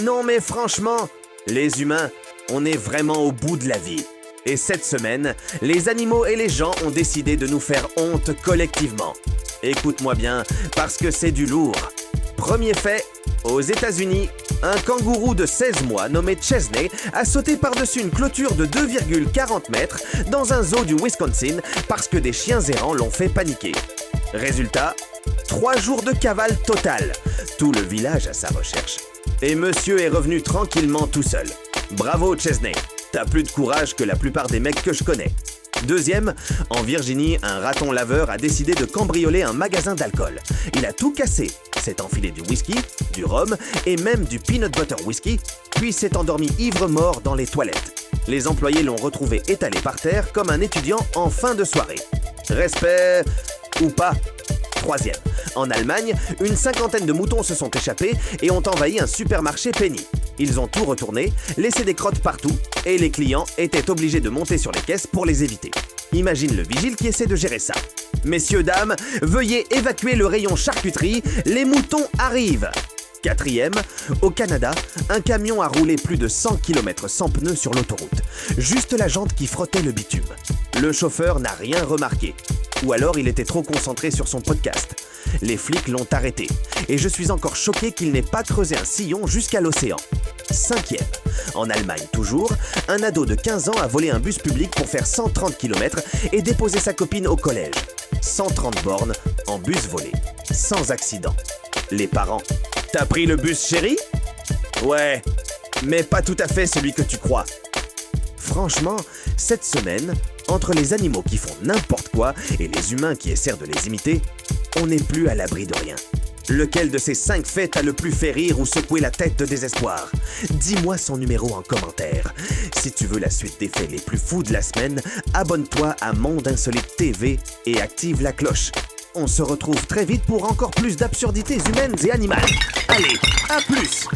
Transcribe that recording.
Non mais franchement, les humains, on est vraiment au bout de la vie. Et cette semaine, les animaux et les gens ont décidé de nous faire honte collectivement. Écoute-moi bien, parce que c'est du lourd. Premier fait, aux États-Unis, un kangourou de 16 mois nommé Chesney a sauté par-dessus une clôture de 2,40 mètres dans un zoo du Wisconsin parce que des chiens errants l'ont fait paniquer. Résultat, 3 jours de cavale totale, tout le village à sa recherche. Et monsieur est revenu tranquillement tout seul. Bravo Chesney, t'as plus de courage que la plupart des mecs que je connais. Deuxième, en Virginie, un raton laveur a décidé de cambrioler un magasin d'alcool. Il a tout cassé, s'est enfilé du whisky, du rhum et même du peanut butter whisky, puis s'est endormi ivre-mort dans les toilettes. Les employés l'ont retrouvé étalé par terre comme un étudiant en fin de soirée. Respect ou pas? Troisième, en Allemagne, une cinquantaine de moutons se sont échappés et ont envahi un supermarché Penny. Ils ont tout retourné, laissé des crottes partout, et les clients étaient obligés de monter sur les caisses pour les éviter. Imagine le vigile qui essaie de gérer ça. Messieurs, dames, veuillez évacuer le rayon charcuterie, les moutons arrivent. Quatrième, au Canada, un camion a roulé plus de 100 km sans pneus sur l'autoroute. Juste la jante qui frottait le bitume. Le chauffeur n'a rien remarqué. Ou alors il était trop concentré sur son podcast. Les flics l'ont arrêté. Et je suis encore choqué qu'il n'ait pas creusé un sillon jusqu'à l'océan. Cinquième, en Allemagne toujours, un ado de 15 ans a volé un bus public pour faire 130 km et déposer sa copine au collège. 130 bornes en bus volé, sans accident. Les parents: t'as pris le bus chéri? Ouais, mais pas tout à fait celui que tu crois. Franchement, cette semaine, entre les animaux qui font n'importe quoi et les humains qui essaient de les imiter, on n'est plus à l'abri de rien. Lequel de ces 5 faits t'a le plus fait rire ou secouer la tête de désespoir? Dis-moi son numéro en commentaire. Si tu veux la suite des faits les plus fous de la semaine, abonne-toi à Monde Insolite TV et active la cloche. On se retrouve très vite pour encore plus d'absurdités humaines et animales. Allez, à plus!